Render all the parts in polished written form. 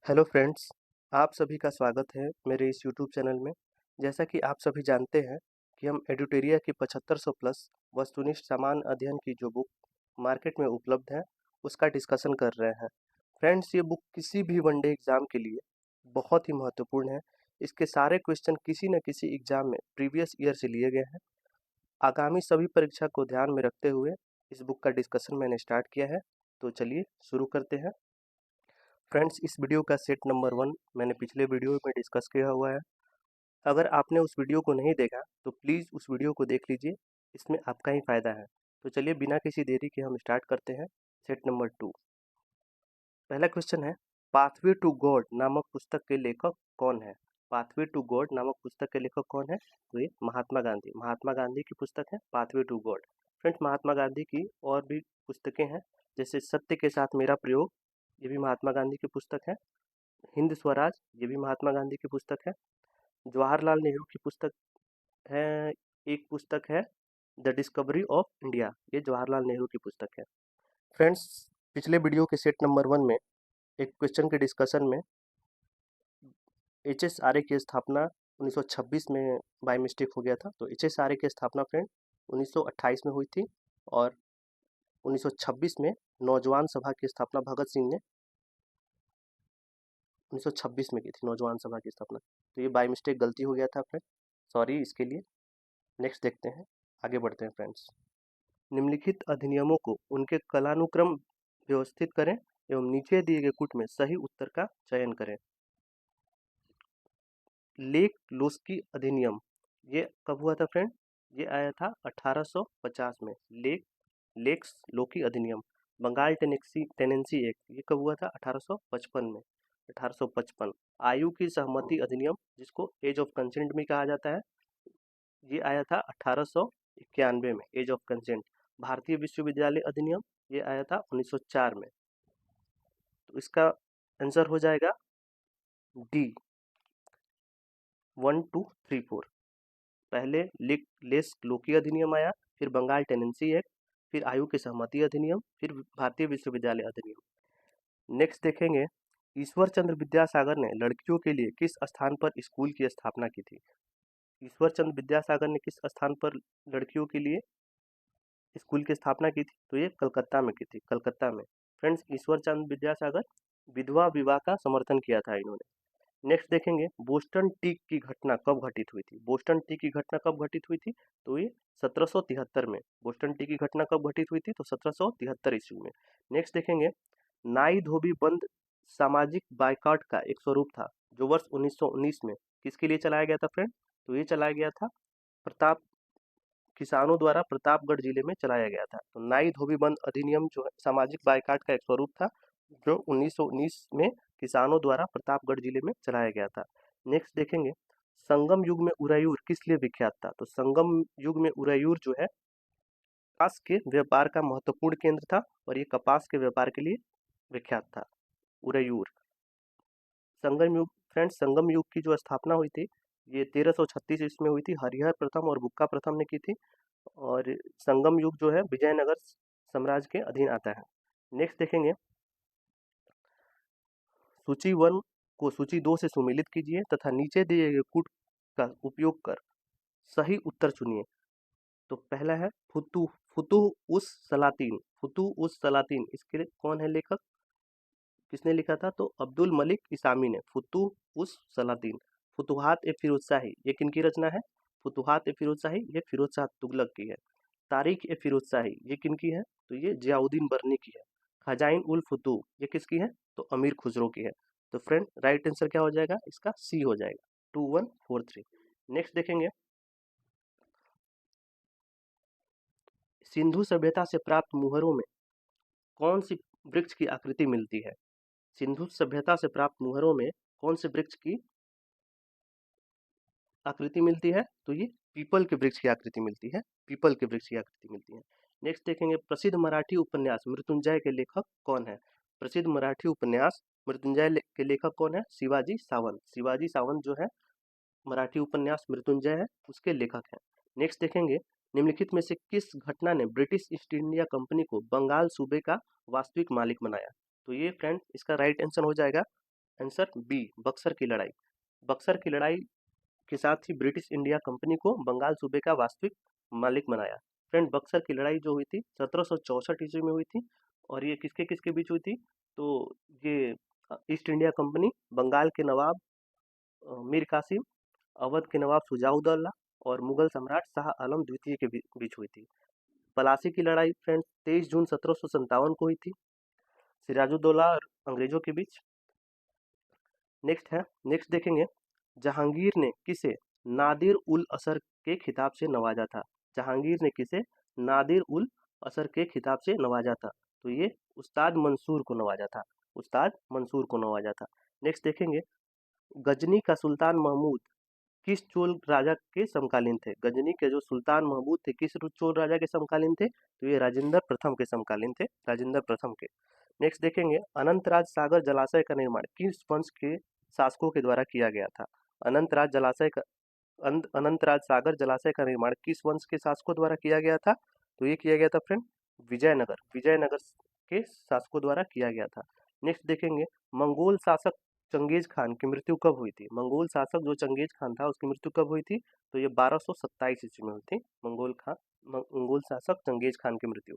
Hello friends, आप सभी का स्वागत है मेरे इस यूट्यूब चैनल में। जैसा कि आप सभी जानते हैं कि हम एडुटेरिया की 7500 प्लस वस्तुनिष्ठ समान अध्ययन की जो बुक मार्केट में उपलब्ध है, उसका डिस्कशन कर रहे हैं। फ्रेंड्स, ये बुक किसी भी वनडे एग्ज़ाम के लिए बहुत ही महत्वपूर्ण है। इसके सारे क्वेश्चन किसी न किसी एग्ज़ाम में प्रीवियस ईयर से लिए गए हैं। आगामी सभी परीक्षा को ध्यान में रखते हुए इस बुक का डिस्कशन मैंने स्टार्ट किया है, तो चलिए शुरू करते हैं। फ्रेंड्स, इस वीडियो का सेट नंबर 1 मैंने पिछले वीडियो में डिस्कस किया हुआ है। अगर आपने उस वीडियो को नहीं देखा तो प्लीज़ उस वीडियो को देख लीजिए, इसमें आपका ही फ़ायदा है। तो चलिए बिना किसी देरी के हम स्टार्ट करते हैं सेट नंबर 2। पहला क्वेश्चन है, पाथवे टू गॉड नामक पुस्तक के लेखक कौन है? पाथवे टू गॉड नामक पुस्तक के लेखक कौन है? तो ये महात्मा गांधी की पुस्तक है pathway to God. Friends, Mahatma Gandhi की और भी पुस्तकें हैं, जैसे सत्य के साथ मेरा प्रयोग, ये भी महात्मा गांधी की पुस्तक है। हिंद स्वराज, ये भी महात्मा गांधी की पुस्तक है। जवाहरलाल नेहरू की पुस्तक है, एक पुस्तक है द डिस्कवरी ऑफ इंडिया, ये जवाहरलाल नेहरू की पुस्तक है। फ्रेंड्स, पिछले वीडियो के सेट नंबर 1 में एक क्वेश्चन के डिस्कशन में HSRA की स्थापना 1926 में बाय मिस्टेक हो गया था। तो HSRA की स्थापना फ्रेंड 1928 में हुई थी और 1926 में नौजवान सभा की स्थापना भगत सिंह ने 1926 में की थी, नौजवान सभा की स्थापना। तो ये बाय मिस्टेक गलती हो गया था फ्रेंड, सॉरी इसके लिए। नेक्स्ट देखते हैं, आगे बढ़ते हैं फ्रेंड्स। निम्नलिखित अधिनियमों को उनके कालानुक्रम व्यवस्थित करें एवं नीचे दिए गए कूट में सही उत्तर का चयन करें। लेक लोस्की अधिनियम, ये कब हुआ था फ्रेंड? ये आया था 1850 में। लेक्स लोकी अधिनियम। बंगाल टेनेंसी एक्ट, ये कब हुआ था? 1855 में। 1855। आयु की सहमति अधिनियम, जिसको एज ऑफ कंसेंट भी कहा जाता है, ये आया था 1891 में, एज ऑफ कंसेंट। भारतीय विश्वविद्यालय अधिनियम, ये आया था 1904 में। तो इसका आंसर हो जाएगा डी, 1 2 3 4। पहले लेस लोकी अधिनियम आया, फिर बंगाल टेनेंसी एक्ट, फिर आयु की सहमति अधिनियम, फिर भारतीय विश्वविद्यालय अधिनियम। नेक्स्ट देखेंगे, ईश्वर चंद्र विद्यासागर ने लड़कियों के लिए किस स्थान पर स्कूल की स्थापना की थी? ईश्वर चंद्र विद्यासागर ने किस स्थान पर लड़कियों के लिए स्कूल की स्थापना की थी? तो ये कलकत्ता में की थी, कलकत्ता में। फ्रेंड्स, ईश्वर चंद्र विद्यासागर विधवा विवाह का समर्थन किया था इन्होंने। नेक्स्ट देखेंगे, बोस्टन टी की घटना कब घटित हुई थी? बोस्टन टी की घटना कब घटित हुई थी? तो ये 1773 में। बोस्टन टी की घटना कब घटित हुई थी? तो 1773 ईस्वी में। नेक्स्ट देखेंगे, नाई धोबी बंद सामाजिक बायकॉट का एक स्वरूप था, जो वर्ष 1919 में किसके लिए चलाया गया था फ्रेंड? तो ये चलाया गया था प्रताप किसानों द्वारा प्रतापगढ़ जिले में चलाया गया था। तो नाई धोबी बंद अधिनियम जो है सामाजिक बायकॉट का एक स्वरूप था, जो 1919 में किसानों द्वारा प्रतापगढ़ जिले में चलाया गया था। नेक्स्ट देखेंगे, संगम युग में उरायूर किस लिए विख्यात था? तो संगम युग में उरायूर जो है कपास के व्यापार का महत्वपूर्ण केंद्र था, और ये कपास के व्यापार के लिए विख्यात था उरायूर। संगम युग, फ्रेंड्स, संगम युग की जो स्थापना हुई थी, ये 1336 ईस्वी में हुई थी। हरिहर प्रथम और बुक्का प्रथम ने की थी, और संगम युग जो है विजयनगर साम्राज्य के अधीन आता है। नेक्स्ट देखेंगे, सूची 1 को सूची 2 से सुमेलित कीजिए तथा नीचे दिए गए कूट का उपयोग कर सही उत्तर चुनिए। तो पहला है फुतुह उस सलातीन। फुतुह उस सलातीन, इसके कौन है लेखक, किसने लिखा था? तो अब्दुल मलिक इसामी ने। फुतुह उस सलातीन। फुतुहात ए फिरोज शाही, ये किनकी रचना है? फुतुहात ए फिरोज शाही, ये फिरोज शाह तुगलक की है। तारीख ए फिरोज शाही, ये किनकी है? तो ये जियाउद्दीन बर्नी की है। खजाइन उल फुतूह, ये किसकी है? तो अमीर खुसरो की है। तो फ्रेंड, राइट आंसर क्या हो जाएगा? इसका सी हो जाएगा, 2143। नेक्स्ट देखेंगे, सिंधु सभ्यता से प्राप्त मुहरों में कौन सी वृक्ष की आकृति मिलती है? सिंधु सभ्यता से प्राप्त मुहरों में कौन से वृक्ष की आकृति मिलती है? तो ये पीपल के वृक्ष की आकृति मिलती है, पीपल के वृक्ष की आकृति मिलती है। नेक्स्ट देखेंगे, प्रसिद्ध मराठी उपन्यास मृत्युंजय के लेखक कौन है? प्रसिद्ध मराठी उपन्यास मृत्युंजय के लेखक कौन है? शिवाजी सावंत। शिवाजी सावंत जो है मराठी उपन्यास मृत्युंजय है, उसके लेखक हैं। नेक्स्ट देखेंगे, निम्नलिखित में से किस घटना ने ब्रिटिश ईस्ट इंडिया कंपनी को बंगाल सूबे का वास्तविक मालिक बनाया? तो ये फ्रेंड, इसका राइट आंसर हो जाएगा आंसर बी, बक्सर की लड़ाई। बक्सर की लड़ाई के साथ ही ब्रिटिश इंडिया कंपनी को बंगाल सूबे का वास्तविक मालिक बनाया। फ्रेंड, बक्सर की लड़ाई जो हुई थी 1764 ईस्वी में हुई थी, और ये किसके किसके बीच हुई थी? तो ये ईस्ट इंडिया कंपनी, बंगाल के नवाब मीर कासिम, अवध के नवाब शुजाउद्दौला और मुगल सम्राट शाह आलम द्वितीय के बीच हुई थी। पलासी की लड़ाई फ्रेंड्स 23 जून 1757 को हुई थी, सिराजुद्दौला और अंग्रेजों के बीच। नेक्स्ट देखेंगे, जहांगीर ने किसे नादिर उल असर के खिताब से नवाजा था? जहांगीर ने किसे नादिर उल असर के खिताब से नवाजा था? तो ये उस्ताद मंसूर को नवाजा था, उस्ताद मंसूर को नवाजा था। नेक्स्ट देखेंगे, गजनी का सुल्तान महमूद किस चोल राजा के समकालीन थे? गजनी के जो सुल्तान महमूद थे किस चोल राजा के समकालीन थे? तो ये राजेंद्र प्रथम के समकालीन थे, राजेंद्र प्रथम के। नेक्स्ट देखेंगे, अनंतराज सागर जलाशय का निर्माण किस वंश के शासकों के द्वारा किया गया था? अनंतराज जलाशय का अनंतराज सागर जलाशय का निर्माण किस वंश के शासकों द्वारा किया गया था? तो ये किया गया था फ्रेंड विजयनगर के शासकों द्वारा किया गया था। नेक्स्ट देखेंगे, मंगोल शासक चंगेज खान की मृत्यु कब हुई थी? मंगोल शासक जो चंगेज खान था उसकी मृत्यु कब हुई थी? तो ये 1227 ईस्वी में हुई थी, मंगोल शासक चंगेज खान की मृत्यु।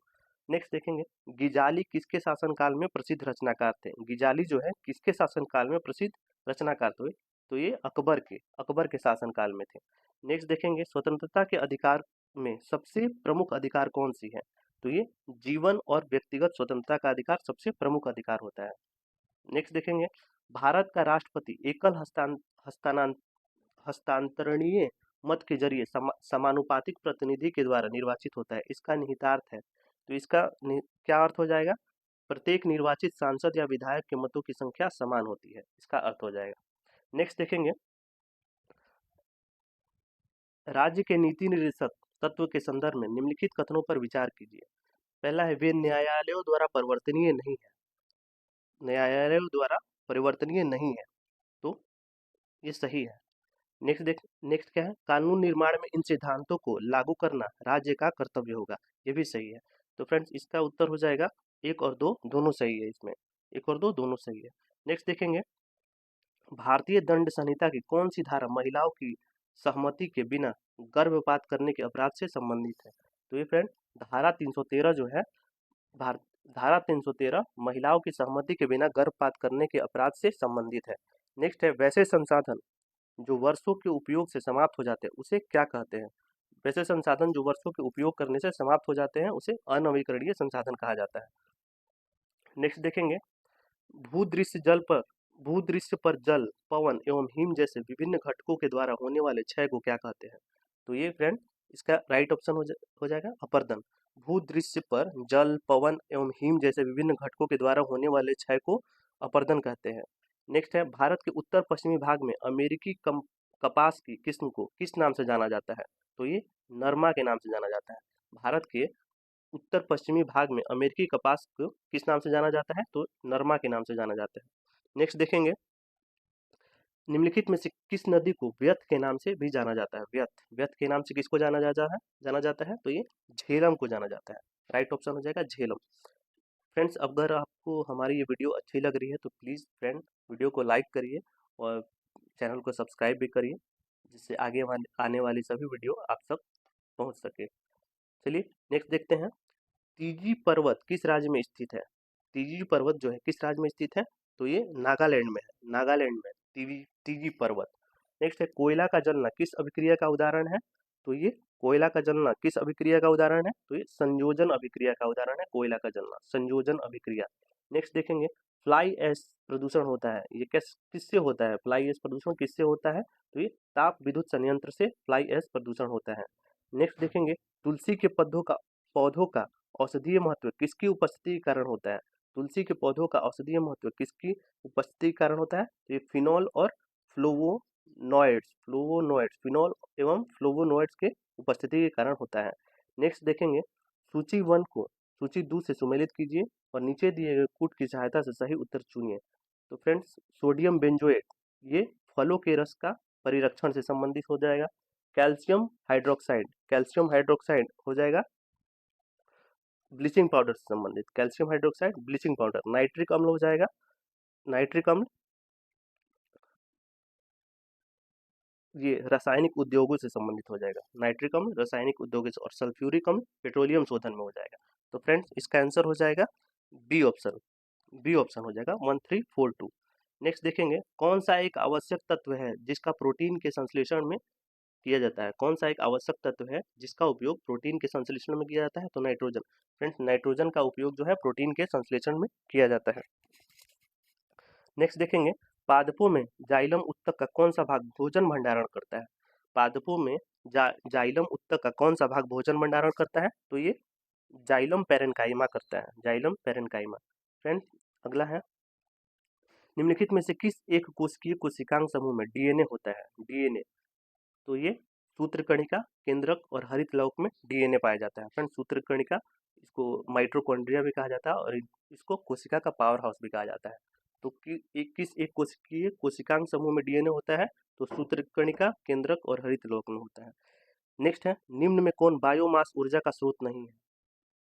नेक्स्ट देखेंगे, गिजाली किसके शासनकाल में प्रसिद्ध रचनाकार थे? गिजाली जो है किसके शासनकाल में प्रसिद्ध रचनाकार थे? तो ये अकबर के शासनकाल में थे। नेक्स्ट देखेंगे, स्वतंत्रता के अधिकार में सबसे प्रमुख अधिकार कौन सी है? तो ये जीवन और व्यक्तिगत स्वतंत्रता का अधिकार सबसे प्रमुख अधिकार होता है। नेक्स्ट देखेंगे, भारत का राष्ट्रपति एकल हस्तांतरणीय मत के जरिए समानुपातिक प्रतिनिधि के द्वारा निर्वाचित होता है। इसका निहितार्थ है, तो इसका क्या अर्थ हो जाएगा? प्रत्येक निर्वाचित सांसद या विधायक के मतों की संख्या समान होती है, इसका अर्थ हो जाएगा। नेक्स्ट देखेंगे, राज्य के नीति निर्देशक तत्व के संदर्भ में निम्नलिखित कथनों पर विचार कीजिए। पहला है, वे न्यायालयों द्वारा परिवर्तनीय नहीं है, न्यायालयों द्वारा परिवर्तनीय नहीं है, तो ये सही है। नेक्स्ट क्या है, कानून निर्माण में इन सिद्धांतों को लागू करना राज्य का कर्तव्य होगा, ये भी सही है। तो फ्रेंड्स, इसका उत्तर हो जाएगा एक और दो दोनों सही है, इसमें एक और दो दोनों सही है। नेक्स्ट देखेंगे, भारतीय दंड संहिता की कौन सी धारा महिलाओं की सहमति के बिना गर्भपात करने के अपराध से संबंधित है? तो ये फ्रेंड धारा 313 जो है, भारत धारा 313 महिलाओं की सहमति के बिना गर्भपात करने के अपराध से संबंधित है। नेक्स्ट है, वैसे संसाधन जो वर्षों के उपयोग से समाप्त हो जाते हैं उसे क्या कहते हैं? वैसे संसाधन जो वर्षों के उपयोग करने से समाप्त हो जाते हैं उसे अनवीकरणीय संसाधन कहा जाता है। नेक्स्ट देखेंगे, भूदृश्य पर जल, पवन एवं हिम जैसे विभिन्न घटकों के द्वारा होने वाले क्षय को क्या कहते हैं? तो ये फ्रेंड इसका राइट ऑप्शन हो जाएगा अपरदन। भूदृश्य पर जल, पवन एवं हिम जैसे विभिन्न घटकों के द्वारा होने वाले क्षय को अपरदन कहते हैं। नेक्स्ट है, भारत के उत्तर पश्चिमी भाग में अमेरिकी कपास की किस्म को किस नाम से जाना जाता है? तो ये नरमा के नाम से जाना जाता है। भारत के उत्तर पश्चिमी भाग में अमेरिकी कपास को किस नाम से जाना जाता है? तो नरमा के नाम से जाना जाता है। नेक्स्ट देखेंगे, निम्नलिखित में से किस नदी को व्यर्थ के नाम से भी जाना जाता है? व्यर्थ के नाम से किसको जाना जाता है? तो ये झेलम को जाना जाता है। राइट ऑप्शन हो जाएगा झेलम। फ्रेंड्स, अगर आपको हमारी ये वीडियो अच्छी लग रही है तो प्लीज़ फ्रेंड वीडियो को लाइक करिए और चैनल को सब्सक्राइब भी करिए, जिससे आगे आने वाली सभी वीडियो आप सब पहुंच सके। चलिए नेक्स्ट देखते हैं, तीजी पर्वत किस राज्य में स्थित है? तीजी पर्वत जो है किस राज्य में स्थित है? तो ये नागालैंड में है, नागालैंड में तीजी पर्वत। नेक्स्ट है, कोयला का जलना किस अभिक्रिया का उदाहरण है? तो ये कोयला का जलना किस अभिक्रिया का उदाहरण है? तो ये संयोजन अभिक्रिया का उदाहरण है, कोयला का जलना संयोजन अभिक्रिया। नेक्स्ट देखेंगे, फ्लाई ऐश प्रदूषण होता है, ये किससे होता है? फ्लाई ऐश प्रदूषण किससे होता है? तो ये ताप विद्युत संयंत्र से फ्लाई ऐश प्रदूषण होता है। नेक्स्ट देखेंगे, तुलसी के पौधों का औषधीय महत्व किसकी उपस्थिति के कारण होता है? तुलसी के पौधों का औषधीय महत्व किसकी उपस्थिति के कारण होता है? तो ये फिनॉल और फिनॉल एवं फ्लोवोनॉइड्स के उपस्थिति के कारण होता है। नेक्स्ट देखेंगे, सूची 1 को सूची 2 से सुमेलित कीजिए और नीचे दिए गए कूट की सहायता से सही उत्तर चुनिए। तो फ्रेंड्स, सोडियम बेंजोएट ये फलों के रस का परिरक्षण से संबंधित हो जाएगा। कैल्शियम हाइड्रोक्साइड हो जाएगा ब्लीचिंग पाउडर से संबंधित, calcium hydroxide bleaching powder. Nitric अम्ल हो जाएगा नाइट्रिक अम्ल ये रासायनिक उद्योगों से संबंधित हो जाएगा। नाइट्रिक अम्ल रासायनिक उद्योगों से और सल्फ्यूरिक अम्ल पेट्रोलियम शोधन में हो जाएगा। तो फ्रेंड्स इसका आंसर हो जाएगा बी ऑप्शन। बी ऑप्शन हो जाएगा 1342। नेक्स्ट देखेंगे कौन सा एक आवश्यक तत्व है जिसका प्रोटीन के संश्लेषण में किया जाता है। कौन सा एक आवश्यक तत्व है जिसका उपयोग प्रोटीन के संश्लेषण में किया जाता है? तो नाइट्रोजन। फ्रेंड्स नाइट्रोजन का उपयोग जो है प्रोटीन के संश्लेषण में किया जाता है। नेक्स्ट देखेंगे पादपों में जाइलम उत्तक का कौन सा भाग भोजन भंडारण करता है? पादपों में जाइलम उत्तक का कौन सा भाग भोजन भंडारण करता है? तो ये जाइलम पैरेन्काइमा करता है। Xylem parenchyma. फ्रेंड्स अगला है निम्नलिखित में से किस एक कोशिकीय कोशिकांग समूह में डीएनए होता है? डीएनए। तो ये सूत्रकणिका, केंद्रक और हरित लवक में डीएनए पाया जाता है। फ्रेंड्स सूत्रकणिका, इसको माइटोकॉन्ड्रिया भी कहा जाता है और इसको कोशिका का पावर हाउस भी कहा जाता है। तो किस एक कोशिकीय कोशिकांग समूह में डीएनए होता है? तो सूत्रकणिका, केंद्रक और हरित लवक में होता है। नेक्स्ट है निम्न में कौन बायोमास ऊर्जा का स्रोत नहीं है?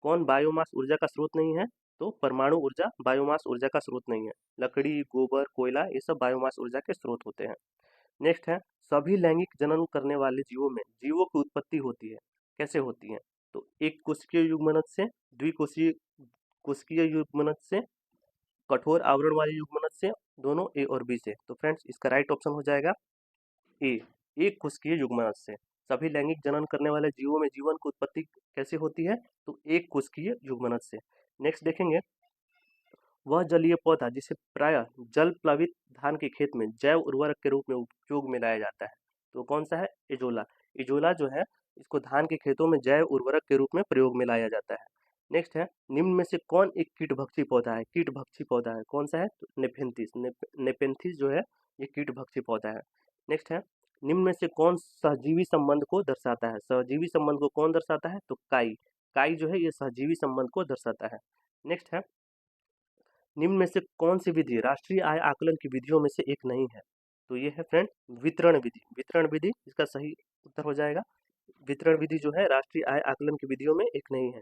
कौन बायोमास ऊर्जा का स्रोत नहीं है? तो परमाणु ऊर्जा बायोमास ऊर्जा का स्रोत नहीं है। लकड़ी, गोबर, कोयला ये सब बायोमास ऊर्जा के स्रोत होते हैं। नेक्स्ट है सभी लैंगिक जनन करने वाले जीवों में जीवों की उत्पत्ति होती है, कैसे होती है? तो एक कोशिकीय युग्मनज से, द्विकोशीय कोशिकीय युग्मनज से, कठोर आवरण वाले युग्मनज से, दोनों ए और बी से। तो फ्रेंड्स इसका राइट ऑप्शन हो जाएगा ए, एक कोशिकीय युग्मनज से। सभी लैंगिक जनन करने वाले जीवों में जीवन की उत्पत्ति कैसे होती है? तो एक कोशिकीय युग्मनज से। नेक्स्ट देखेंगे वह जलीय पौधा जिसे प्रायः जल प्लावित धान के खेत में जैव उर्वरक के रूप में उपयोग में लाया जाता है। तो कौन सा है? एजोला। एजोला जो है इसको धान के खेतों में जैव उर्वरक के रूप में प्रयोग में लाया जाता है। नेक्स्ट है निम्न में से कौन एक कीटभक्षी पौधा है? कीटभक्षी पौधा है कौन सा है? तो नेपेंथिस। नेपेंथिस जो है ये कीटभक्षी पौधा है। नेक्स्ट है निम्न में से कौन सहजीवी संबंध को दर्शाता है? सहजीवी संबंध को कौन दर्शाता है? तो काई। काई जो है ये सहजीवी संबंध को दर्शाता है। नेक्स्ट है निम्न में से कौन सी विधि राष्ट्रीय आय आकलन की विधियों में से एक नहीं है? तो ये है फ्रेंड वितरण विधि। वितरण विधि इसका सही उत्तर हो जाएगा। वितरण विधि जो है राष्ट्रीय आय आकलन की विधियों में एक नहीं है।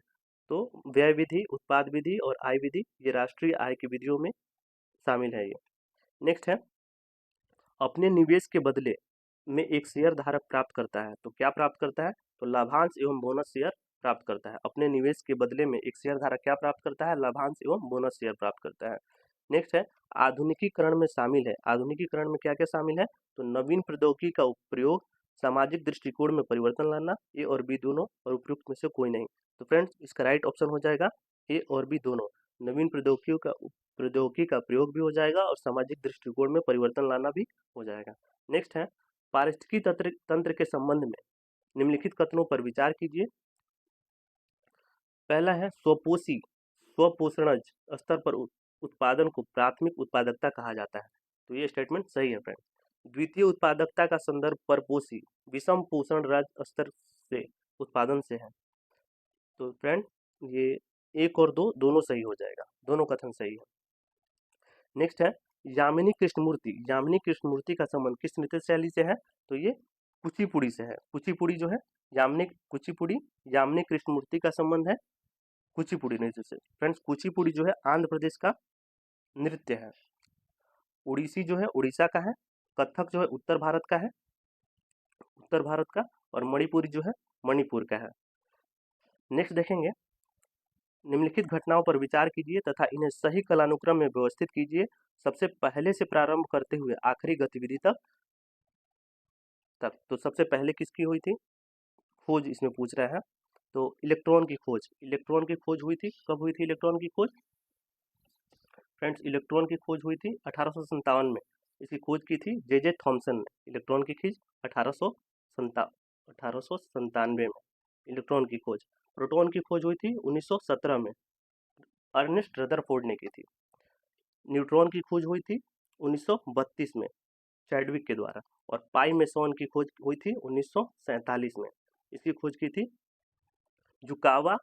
तो व्यय विधि, उत्पाद विधि और आय विधि ये राष्ट्रीय आय की विधियों में शामिल है ये। नेक्स्ट है अपने निवेश के बदले में एक शेयर धारक प्राप्त करता है। तो क्या प्राप्त करता है? तो लाभांश एवं बोनस शेयर प्राप्त करता है। अपने निवेश के बदले में एक शेयर धारक क्या प्राप्त करता है? लाभांश एवं बोनस शेयर प्राप्त करता है। नेक्स्ट है आधुनिकीकरण में शामिल है। आधुनिकीकरण में क्या क्या शामिल है? तो नवीन प्रौद्योगिकी का प्रयोग, सामाजिक दृष्टिकोण में परिवर्तन लाना, ए और बी दोनों और उपयुक्त में से कोई नहीं। तो फ्रेंड्स इसका राइट ऑप्शन हो जाएगा ए और बी दोनों। नवीन प्रौद्योगिकी का प्रयोग भी हो जाएगा और सामाजिक दृष्टिकोण में परिवर्तन लाना भी हो जाएगा। नेक्स्ट है पारिस्थितिकी तंत्र के संबंध में निम्नलिखित कथनों पर विचार कीजिए। पहला है स्वपोषी स्वपोषणज स्तर पर उत्पादन को प्राथमिक उत्पादकता कहा जाता है। तो ये स्टेटमेंट सही है फ्रेंड। द्वितीय उत्पादकता का संदर्भ परपोषी विषम पोषण राज्य स्तर से उत्पादन से है। तो फ्रेंड ये एक और दो दोनों सही हो जाएगा, दोनों कथन सही है। नेक्स्ट है यामिनी कृष्णमूर्ति। यामिनी कृष्णमूर्ति का संबंध किस नृत्य शैली से है? तो ये कुचिपुड़ी से है। कुचिपुड़ी जो है कुचिपुड़ी यामिनी कृष्णमूर्ति का संबंध है कुचिपुड़ी नृत्य से। फ्रेंड्स कुचिपुड़ी जो है आंध्र प्रदेश का नृत्य है। उड़ीसी जो है उड़ीसा का है। कथक जो है उत्तर भारत का है, उत्तर भारत का। और मणिपुरी जो है मणिपुर का है। नेक्स्ट देखेंगे निम्नलिखित घटनाओं पर विचार कीजिए तथा इन्हें सही कालानुक्रम में व्यवस्थित कीजिए। सबसे पहले से प्रारंभ करते हुए आखिरी गतिविधि तक। तो सबसे पहले किसकी हुई थी खोज? इसमें पूछ रहा है। तो इलेक्ट्रॉन की खोज। इलेक्ट्रॉन की खोज हुई थी। कब हुई थी इलेक्ट्रॉन की खोज? फ्रेंड्स इलेक्ट्रॉन की खोज हुई थी 1857 में। इसकी खोज की थी जे थॉमसन ने। इलेक्ट्रॉन की खोज 1897 में इलेक्ट्रॉन की खोज। प्रोटॉन की खोज हुई थी 1917 में, अर्नेस्ट रदरफोर्ड ने की थी। न्यूट्रॉन की खोज हुई थी 1932 में चैडविक के द्वारा। और पाई मेसॉन की खोज हुई थी 1947 में। इसकी खोज की थी युकावा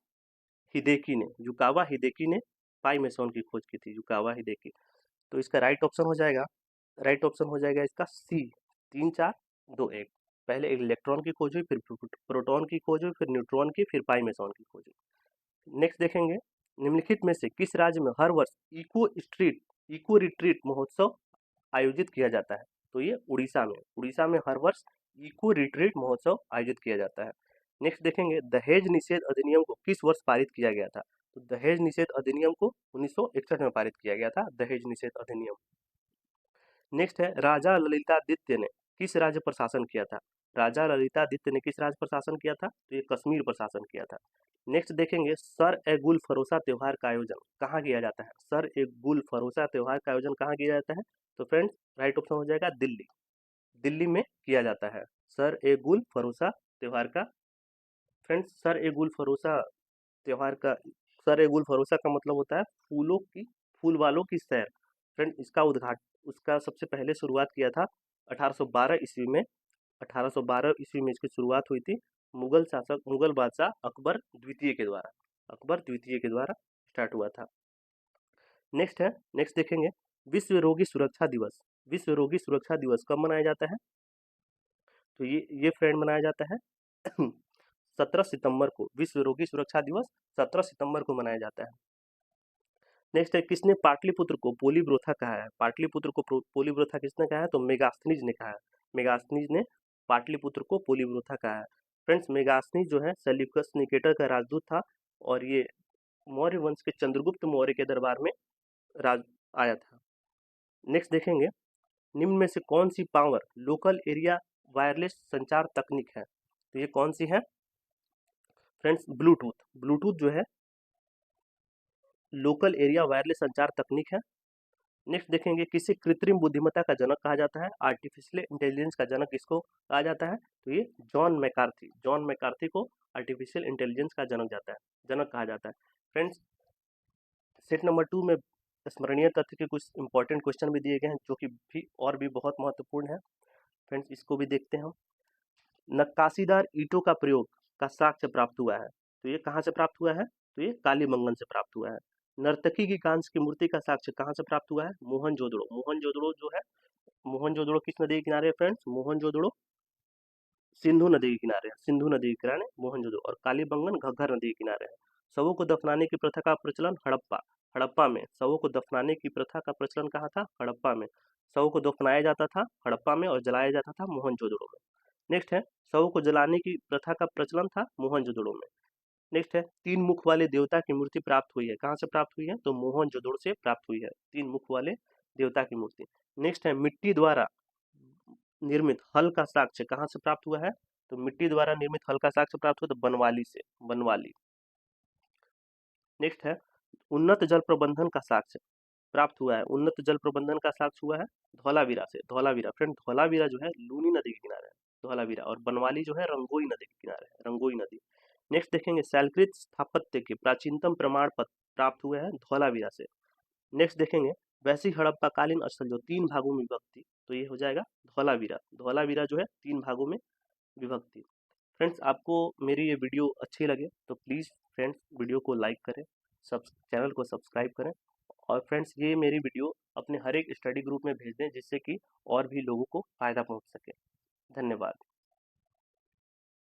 हिदेकी ने पाई मेसॉन की खोज की थी, युकावा हिदेकी। तो इसका राइट ऑप्शन हो जाएगा इसका सी 3 4 2 1। पहले इलेक्ट्रॉन की खोज हुई, फिर प्रोटॉन की खोज हुई, फिर न्यूट्रॉन की, फिर पाई मेसॉन की खोज हुई। नेक्स्ट देखेंगे निम्नलिखित में से किस राज्य में हर वर्ष इको रिट्रीट महोत्सव आयोजित किया जाता है? तो ये उड़ीसा में हर वर्ष इको रिट्रीट महोत्सव आयोजित किया जाता है। नेक्स्ट देखेंगे दहेज निषेध अधिनियम को किस वर्ष पारित किया गया था? तो दहेज निषेध अधिनियम को 1961 में पारित किया गया था, दहेज निषेध अधिनियम। नेक्स्ट है राजा ललितादित्य ने किस राज्य पर शासन किया था? राजा ललितादित्य ने किस राज्य पर शासन किया था? तो ये कश्मीर पर शासन किया था। नेक्स्ट देखेंगे सर ए गुल फरोसा त्योहार का आयोजन कहाँ किया जाता है? सर ए गुल फरोसा त्योहार का आयोजन कहाँ किया जाता है? तो फ्रेंड्स राइट ऑप्शन हो जाएगा दिल्ली। दिल्ली में किया जाता है सर ए गुल फरोसा त्योहार का। फ्रेंड्स सर ए गुल फरोसा त्योहार का, सर ए गुल फरोसा का मतलब होता है फूलों की, फूल वालों की सैर। फ्रेंड इसका उद्घाटन, उसका सबसे पहले शुरुआत किया था 1812 ईस्वी में। 1812 ईस्वी में इसकी शुरुआत हुई थी मुगल शासक, मुगल बादशाह अकबर द्वितीय के द्वारा। अकबर द्वितीय के द्वारा स्टार्ट हुआ था। नेक्स्ट है, नेक्स्ट देखेंगे विश्व रोगी सुरक्षा दिवस। विश्व रोगी सुरक्षा दिवस कब मनाया जाता है? तो ये फ्रेंड मनाया जाता है 17 सितंबर को। विश्व रोगी सुरक्षा दिवस 17 सितंबर को मनाया जाता है। नेक्स्ट है किसने पाटलिपुत्र को पोली ब्रोथा कहा है? पाटलिपुत्र को पोली ब्रोथा किसने कहा है? तो मेगास्थनीज ने कहा है। मेगास्थनीज ने पाटलिपुत्र को पोली ब्रोथा कहा है। फ्रेंड्स मेगास्थनीज जो है सेल्यूकस निकेटर का राजदूत था और ये मौर्य वंश के चंद्रगुप्त मौर्य के दरबार में राज आया था। नेक्स्ट देखेंगे निम्न में से कौन सी पावर लोकल एरिया वायरलेस संचार तकनीक है? तो ये कौन सी है? Friends Bluetooth. ब्लूटूथ जो है लोकल एरिया वायरलेस संचार तकनीक है। नेक्स्ट देखेंगे किसे कृत्रिम बुद्धिमत्ता का जनक कहा जाता है? आर्टिफिशियल इंटेलिजेंस का जनक किसको कहा जाता है? तो ये जॉन मैकार्थी। जॉन मैकार्थी को आर्टिफिशियल इंटेलिजेंस का जनक कहा जाता है। फ्रेंड्स सेट नंबर 2 में स्मरणीय तथ्य के कुछ इंपॉर्टेंट क्वेश्चन भी दिए गए हैं जो कि भी बहुत महत्वपूर्ण है। फ्रेंड्स इसको भी देखते हैं हम। नक्काशीदार ईंटों का प्रयोग का साक्ष्य प्राप्त हुआ है। तो ये कहाँ से प्राप्त हुआ है? तो ये कालीबंगन से प्राप्त हुआ है। नर्तकी की कांस्य की मूर्ति का साक्ष्य कहाँ से प्राप्त हुआ है? मोहनजोदड़ो। मोहनजोदड़ो जो है, मोहनजोदड़ो किस नदी के किनारे है फ्रेंड्स? मोहनजोदड़ो सिंधु नदी के किनारे है। सिंधु नदी के किनारे मोहनजोदड़ो। और कालीबंगन घग्गर नदी के किनारे है। शवों को दफनाने की प्रथा का प्रचलन हड़प्पा। हड़प्पा में शवों को दफनाने की प्रथा का प्रचलन कहाँ था? हड़प्पा में। शवों को दफनाया जाता था हड़प्पा में और जलाया जाता था मोहनजोदड़ो में। नेक्स्ट है शवों को जलाने की प्रथा का प्रचलन था मोहनजोदड़ो में। नेक्स्ट है तीन मुख वाले देवता की मूर्ति प्राप्त हुई है। कहाँ से प्राप्त हुई है? तो मोहनजोदड़ो से प्राप्त हुई है तीन मुख वाले देवता की मूर्ति। नेक्स्ट है मिट्टी द्वारा निर्मित हल का साक्ष्य कहाँ से प्राप्त हुआ है? तो मिट्टी द्वारा निर्मित हल का साक्ष्य प्राप्त हुआ तो बनवाली से, बनवाली। नेक्स्ट है उन्नत जल प्रबंधन का साक्ष्य प्राप्त हुआ है। उन्नत जल प्रबंधन का साक्ष्य हुआ है धौलावीरा से। धौलावीरा फ्रेंड, धौलावीरा जो है लूनी नदी के किनारे है धौलावीरा, और बनवाली जो है रंगोई नदी के किनारे है, रंगोई नदी। नेक्स्ट देखेंगे शैलकृत स्थापत्य के प्राचीनतम प्रमाण पत्र प्राप्त हुए हैं धौलावीरा से। नेक्स्ट देखेंगे वैश्विक हड़प्पाकालीन स्थल जो 3 भागों में विभक्त थी, तो ये हो जाएगा धौलावीरा। धौलावीरा जो है 3 भागों में विभक्त थी। फ्रेंड्स आपको मेरी ये वीडियो अच्छी लगे तो प्लीज़ फ्रेंड्स वीडियो को लाइक करें, सब चैनल को सब्सक्राइब करें, और फ्रेंड्स ये मेरी वीडियो अपने हर एक स्टडी ग्रुप में भेज दें जिससे कि और भी लोगों को फ़ायदा पहुंच सके। धन्यवाद।